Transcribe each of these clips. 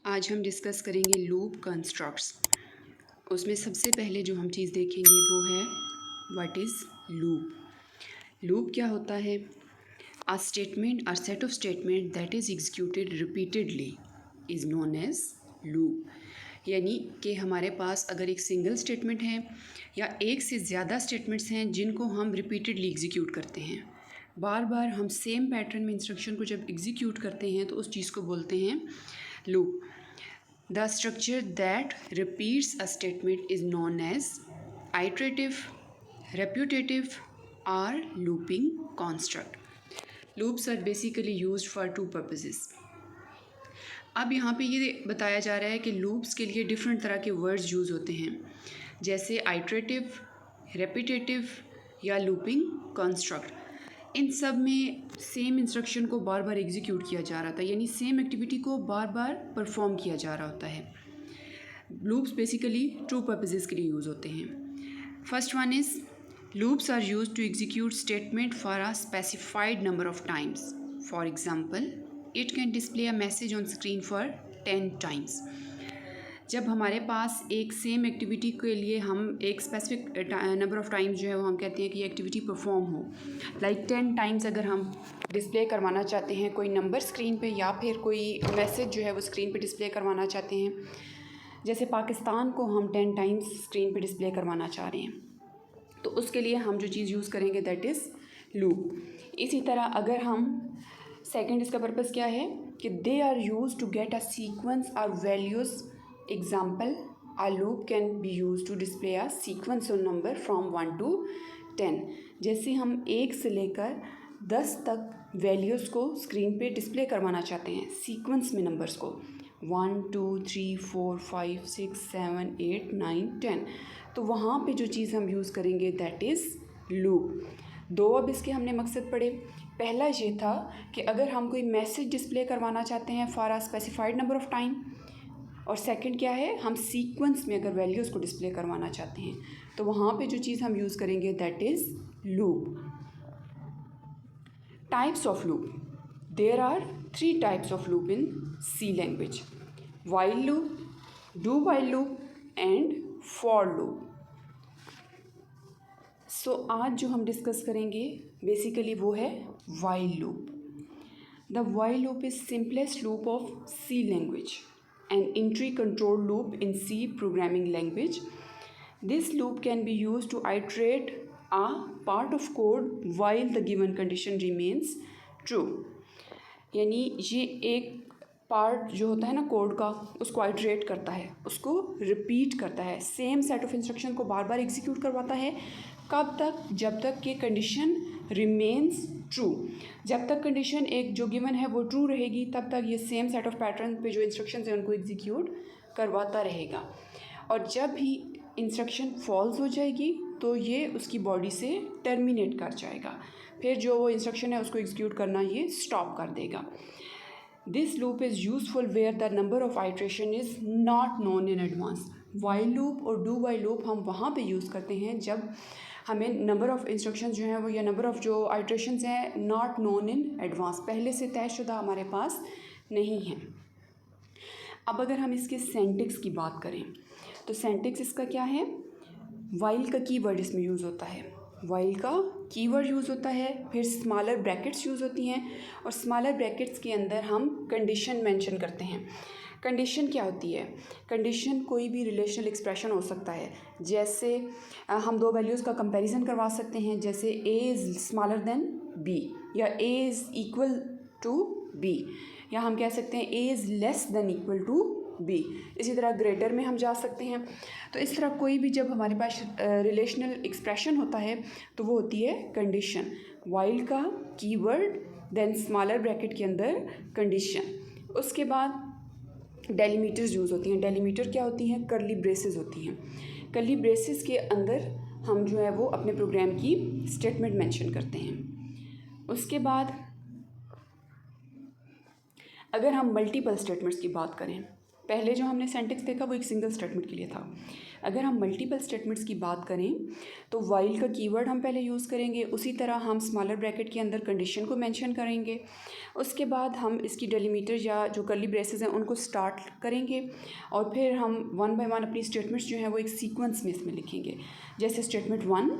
आज हम डिस्कस करेंगे लूप कंस्ट्रक्ट्स। उसमें सबसे पहले जो हम चीज़ देखेंगे वो है व्हाट इज़ लूप। लूप क्या होता है? अ स्टेटमेंट और set of statement that is executed repeatedly is known as loop. यानी कि हमारे पास अगर एक सिंगल स्टेटमेंट है या एक से ज़्यादा स्टेटमेंट्स हैं जिनको हम रिपीटेडली एग्जीक्यूट करते हैं, बार बार हम सेम पैटर्न में इंस्ट्रक्शन को जब एग्जीक्यूट करते हैं तो उस चीज़ को बोलते हैं loop. The structure that repeats a statement is known as iterative, repetitive, or looping construct. Loops are basically used for two purposes. अब यहाँ पे ये बताया जा रहा है कि लूप्स के लिए डिफरेंट तरह के वर्ड्स यूज़ होते हैं, जैसे आइट्रेटिव, रेपिटेटिव या लूपिंग कंस्ट्रक्ट। इन सब में सेम इंस्ट्रक्शन को बार बार एग्जीक्यूट किया जा रहा था, यानी सेम एक्टिविटी को बार बार परफॉर्म किया जा रहा होता है। लूप्स बेसिकली टू पर्पसेस के लिए यूज़ होते हैं। First one is loops are use to execute statement for a specified number of times. For example, it can display a message on screen for 10 times. जब हमारे पास एक same activity के लिए हम एक स्पेसिफिक नंबर ऑफ़ टाइम्स जो है वो हम कहते हैं कि ये एक्टिविटी परफॉर्म हो, लाइक 10 टाइम्स अगर हम डिस्प्ले करवाना चाहते हैं कोई नंबर स्क्रीन पे या फिर कोई मैसेज जो है वो स्क्रीन पे डिस्प्ले करवाना चाहते हैं, जैसे पाकिस्तान को हम 10 टाइम्स स्क्रीन पे डिस्प्ले करवाना चाह रहे हैं, तो उसके लिए हम जो चीज़ यूज़ करेंगे दैट इज़ लूप। इसी तरह अगर हम सेकंड, इसका पर्पज़ क्या है कि they are use to get a sequence और values. Example, a loop can be used to display a sequence of number from 1 to 10। जैसे हम 1 से लेकर 10 तक वैल्यूज़ को स्क्रीन पे डिस्प्ले करवाना चाहते हैं, सीक्वेंस में नंबर्स को 1 2 3 4 5 6 7 8 9 10, तो वहाँ पे जो चीज़ हम यूज़ करेंगे दैट इज़ लूप। दो अब इसके हमने मकसद पढ़े। पहला ये था कि अगर हम कोई मैसेज डिस्प्ले करवाना चाहते हैं for a specified number of time, और सेकंड क्या है, हम सीक्वेंस में अगर वैल्यूज़ को डिस्प्ले करवाना चाहते हैं तो वहाँ पे जो चीज़ हम यूज़ करेंगे that is loop. Types of loop, there are 3 types of loop in C language: while loop, do while loop and for loop. So आज जो हम डिस्कस करेंगे बेसिकली वो है while loop. The while loop is simplest loop of C language, an entry control loop in C programming language. This loop can be used to iterate a part of code while the given condition remains true। यानी ये एक part जो होता है ना code का, उसको iterate करता है, उसको रिपीट करता है, सेम सेट ऑफ इंस्ट्रक्शन को बार बार एग्जीक्यूट करवाता है। कब तक? जब तक कि कंडीशन रिमेन्स ट्रू। जब तक कंडीशन एक जो गिवन है वो ट्रू रहेगी तब तक ये सेम सेट ऑफ पैटर्न पे जो इंस्ट्रक्शंस हैं उनको एग्जीक्यूट करवाता रहेगा, और जब भी इंस्ट्रक्शन फॉल्स हो जाएगी तो ये उसकी बॉडी से टर्मिनेट कर जाएगा, फिर जो वो इंस्ट्रक्शन है उसको एग्जीक्यूट करना ये स्टॉप कर देगा। This loop is useful where the number of iteration is not known in advance. While loop और डू वाइल लूप हम वहाँ पे यूज़ करते हैं जब हमें नंबर ऑफ़ इंस्ट्रक्शंस जो हैं वो या नंबर ऑफ़ जो आइट्रेशंस हैं नॉट नोन इन एडवांस, पहले से तयशुदा हमारे पास नहीं है। अब अगर हम इसके सेंटिक्स की बात करें तो सेंटिक्स इसका क्या है? वाइल का कीवर्ड इसमें यूज़ होता है, वाइल का कीवर्ड यूज़ होता है, फिर स्मॉलर ब्रैकेट्स यूज़ होती हैं, और स्मॉलर ब्रैकेट्स के अंदर हम कंडीशन मेंशन करते हैं। कंडीशन क्या होती है? कंडीशन कोई भी रिलेशनल एक्सप्रेशन हो सकता है, जैसे हम दो वैल्यूज़ का कंपैरिजन करवा सकते हैं, जैसे a is smaller than b या a is equal to b, या हम कह सकते हैं a is less than equal to b। इसी तरह ग्रेटर में हम जा सकते हैं। तो इस तरह कोई भी जब हमारे पास रिलेशनल एक्सप्रेशन होता है तो वो होती है कंडीशन। वाइल का कीवर्ड, देन स्मॉलर ब्रैकेट के अंदर कंडीशन, उसके बाद डेलीमीटर्स यूज़ होती हैं। डेलीमीटर क्या होती हैं? कर्ली ब्रेसेस होती हैं। कर्ली ब्रेसेस के अंदर हम जो है वो अपने प्रोग्राम की स्टेटमेंट मेंशन करते हैं। उसके बाद अगर हम मल्टीपल स्टेटमेंट्स की बात करें, पहले जो हमने सेंटेंस देखा वो एक सिंगल स्टेटमेंट के लिए था। अगर हम मल्टीपल स्टेटमेंट्स की बात करें तो वाइल का कीवर्ड हम पहले यूज़ करेंगे, उसी तरह हम स्मॉलर ब्रैकेट के अंदर कंडीशन को मेंशन करेंगे, उसके बाद हम इसकी डेलीमीटर या जो कर्ली ब्रेसेस हैं उनको स्टार्ट करेंगे और फिर हम वन बाय वन अपनी स्टेटमेंट्स जो हैं वो एक सीक्वेंस में इसमें लिखेंगे। जैसे स्टेटमेंट 1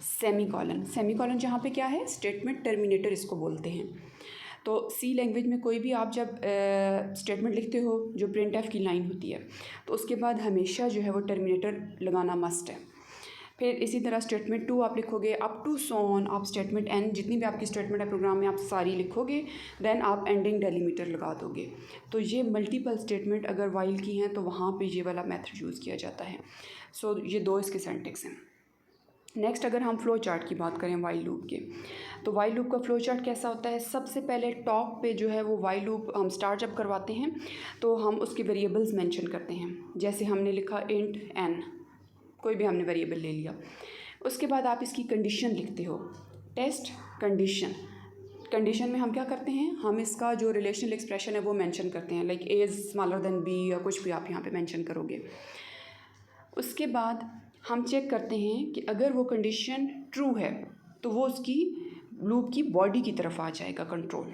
सेमी कॉलन जहाँ पे क्या है, स्टेटमेंट टर्मिनेटर इसको बोलते हैं। तो सी लैंग्वेज में कोई भी आप जब स्टेटमेंट लिखते हो जो प्रिंट एफ की लाइन होती है तो उसके बाद हमेशा जो है वो टर्मिनेटर लगाना मस्ट है। फिर इसी तरह स्टेटमेंट 2 आप लिखोगे अप टू सो ऑन, आप स्टेटमेंट एन जितनी भी आपकी स्टेटमेंट है प्रोग्राम में आप सारी लिखोगे, देन आप एंडिंग डेलीमीटर लगा दोगे। तो ये मल्टीपल स्टेटमेंट अगर वाइल की हैं तो वहाँ पे ये वाला मेथड यूज़ किया जाता है। सो ये दो इसके सिंटैक्स हैं। नेक्स्ट अगर हम फ्लो चार्ट की बात करें वाइल लूप के, तो वाइल लूप का फ्लो चार्ट कैसा होता है। सबसे पहले टॉप पे जो है वो वाइल लूप हम स्टार्ट जब करवाते हैं तो हम उसके वेरिएबल्स मेंशन करते हैं। जैसे हमने लिखा इंट एन, कोई भी हमने वेरिएबल ले लिया, उसके बाद आप इसकी कंडीशन लिखते हो, टेस्ट कंडीशन में हम क्या करते हैं, हम इसका जो रिलेशनल एक्सप्रेशन है वो मेंशन करते हैं, like A is smaller than B या कुछ भी आप यहाँ पे मेंशन करोगे। उसके बाद हम चेक करते हैं कि अगर वो कंडीशन ट्रू है तो वो उसकी लूप की बॉडी की तरफ आ जाएगा कंट्रोल।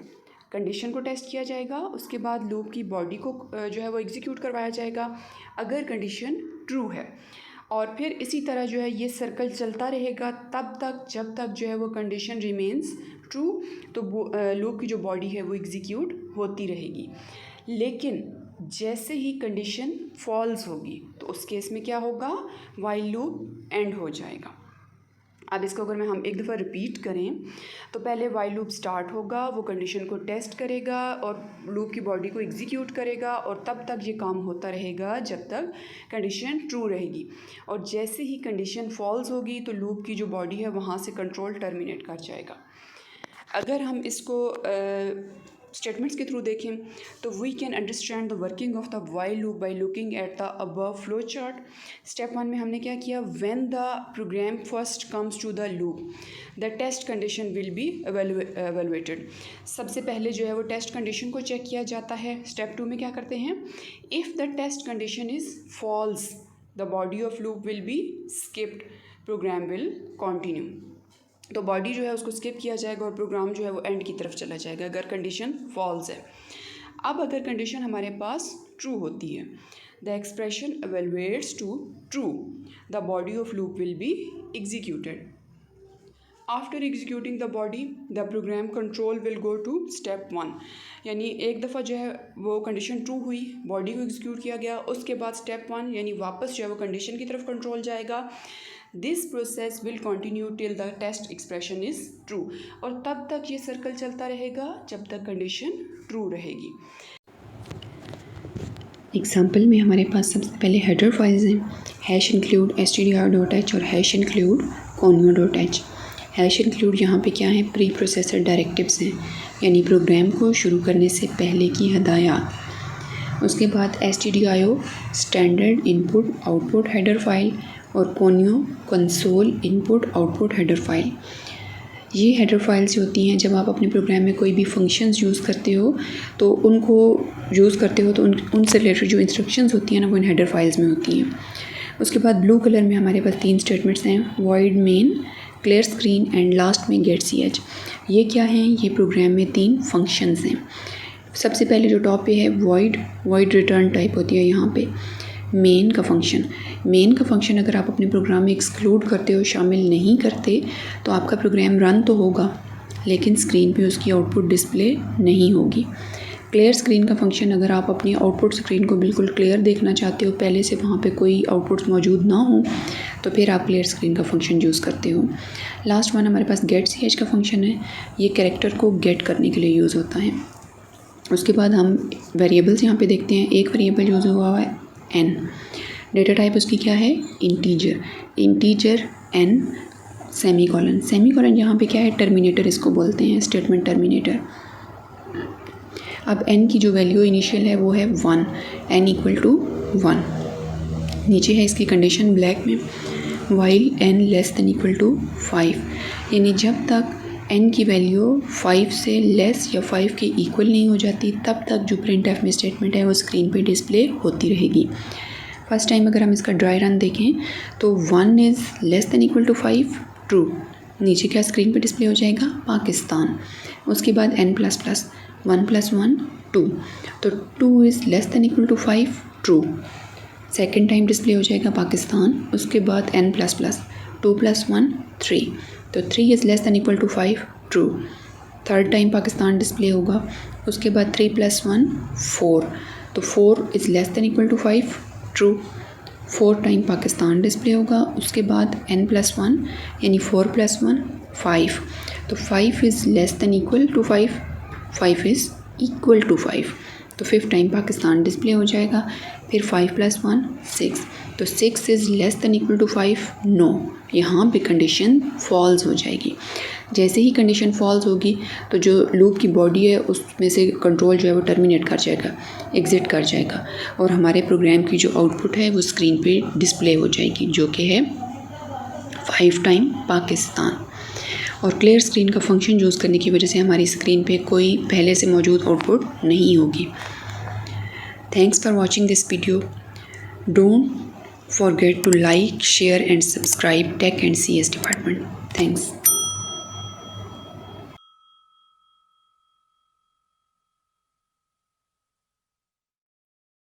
कंडीशन को टेस्ट किया जाएगा, उसके बाद लूप की बॉडी को जो है वो एग्जीक्यूट करवाया जाएगा अगर कंडीशन ट्रू है। और फिर इसी तरह जो है ये सर्कल चलता रहेगा तब तक जब तक जो है वो कंडीशन रिमेंस ट्रू, तो लूप की जो बॉडी है वो एग्जीक्यूट होती रहेगी। लेकिन जैसे ही कंडीशन फॉल्स होगी तो उस केस में क्या होगा, वाइल लूप एंड हो जाएगा। अब इसको अगर हम एक दफ़ा रिपीट करें तो पहले वाइल लूप स्टार्ट होगा, वो कंडीशन को टेस्ट करेगा और लूप की बॉडी को एग्जीक्यूट करेगा और तब तक ये काम होता रहेगा जब तक कंडीशन ट्रू रहेगी। और जैसे ही कंडीशन फॉल्स होगी तो लूप की जो बॉडी है वहाँ से कंट्रोल टर्मिनेट कर जाएगा। अगर हम इसको स्टेटमेंट्स के थ्रू देखें तो we can understand the working of the while loop by looking at the above flow chart. Step 1 में हमने क्या किया, when the program first comes to the loop the test condition will be evaluated. सबसे पहले जो है वो test condition को चेक किया जाता है। स्टेप 2 में क्या करते हैं, if the test condition is false the body of loop will be skipped, program will continue. तो बॉडी जो है उसको स्किप किया जाएगा और प्रोग्राम जो है वो एंड की तरफ चला जाएगा अगर कंडीशन फॉल्स है। अब अगर कंडीशन हमारे पास ट्रू होती है, the expression evaluates to true, the body of loop will be executed. After executing the body the program control will go to step 1, यानी एक दफ़ा जो है वो कंडीशन ट्रू हुई, बॉडी को एग्जीक्यूट किया गया, उसके बाद स्टेप 1 यानी वापस जो है वो कंडीशन की तरफ कंट्रोल जाएगा। This process will continue till the test expression is true, और तब तक ये सर्कल चलता रहेगा जब तक कंडीशन ट्रू रहेगी। एग्जाम्पल में हमारे पास सबसे पहले हेडर फाइल्स हैं, हैश इंक्लूड str.h और hash include conio.h। Hash include यहाँ पे क्या है, प्री प्रोसेसर डायरेक्टिव्स हैं, यानी प्रोग्राम को शुरू करने से पहले की हदायत। उसके बाद stdio standard input output header file और conio console input output header file. ये हेडर फाइल्स होती हैं जब आप अपने प्रोग्राम में कोई भी फंक्शंस यूज़ करते हो तो उनसे रिलेटेड जो इंस्ट्रक्शंस होती हैं ना वो इन हेडर फाइल्स में होती हैं। उसके बाद ब्लू कलर में हमारे पास 3 स्टेटमेंट्स हैं, void main, clear screen and last में गेट ch। ये क्या हैं, ये प्रोग्राम में 3 फंक्शंस हैं। सबसे पहले जो टॉप पे है वॉइड रिटर्न टाइप होती है यहाँ पे। मेन का फंक्शन अगर आप अपने प्रोग्राम में एक्सक्लूड करते हो, शामिल नहीं करते, तो आपका प्रोग्राम रन तो होगा लेकिन स्क्रीन पे उसकी आउटपुट डिस्प्ले नहीं होगी। क्लियर स्क्रीन का फंक्शन अगर आप अपनी आउटपुट स्क्रीन को बिल्कुल क्लियर देखना चाहते हो, पहले से वहाँ पे कोई आउटपुट्स मौजूद ना हो, तो फिर आप क्लियर स्क्रीन का फंक्शन यूज़ करते हो। लास्ट वन हमारे पास गेट ch का फंक्शन है, ये कैरेक्टर को गेट करने के लिए यूज़ होता है। उसके बाद हम वेरिएबल्स यहाँ पे देखते हैं, एक वेरिएबल यूज़ हुआ है n, डेटा टाइप उसकी क्या है, इंटीजर n सेमीकोलन यहाँ पे क्या है, टर्मिनेटर इसको बोलते हैं, स्टेटमेंट टर्मिनेटर। अब n की जो वैल्यू इनिशियल है वो है 1, n इक्वल टू 1। नीचे है इसकी कंडीशन ब्लैक में, while n less than equal to 5, यानी जब तक एन की वैल्यू 5 से लेस या 5 के इक्वल नहीं हो जाती तब तक जो प्रिंट एफ में स्टेटमेंट है वो स्क्रीन पे डिस्प्ले होती रहेगी। फर्स्ट टाइम अगर हम इसका ड्राई रन देखें तो 1 is less than equal to 5 true, नीचे क्या स्क्रीन पे डिस्प्ले हो जाएगा पाकिस्तान। उसके बाद n प्लस प्लस 1 प्लस 1 2, तो 2 is less than equal to 5 true, second time display हो जाएगा पाकिस्तान। उसके बाद n प्लस प्लस 2 प्लस 1 3, तो 3 is less than equal to 5 true, third time Pakistan display होगा। उसके बाद 3 प्लस 1 4, तो 4 is less than equal to 5 true, 4 time Pakistan display होगा। उसके बाद n प्लस 1 यानी 4 प्लस 1 5, तो 5 is less than equal to 5, 5 is equal to 5, तो 5 टाइम पाकिस्तान डिस्प्ले हो जाएगा। फिर 5 प्लस 1 6, तो 6 is less than equal to 5 no, यहाँ पे कंडीशन फॉल्स हो जाएगी। जैसे ही कंडीशन फॉल्स होगी तो जो लूप की बॉडी है उसमें से कंट्रोल जो है वो टर्मिनेट कर जाएगा, एग्ज़िट कर जाएगा, और हमारे प्रोग्राम की जो आउटपुट है वो स्क्रीन पे डिस्प्ले हो जाएगी, जो कि है 5 टाइम पाकिस्तान। और क्लियर स्क्रीन का फंक्शन यूज़ करने की वजह से हमारी स्क्रीन पे कोई पहले से मौजूद आउटपुट नहीं होगी। Thanks for watching this video. Don't forget to like, share and subscribe Tech and CS Department. Thanks.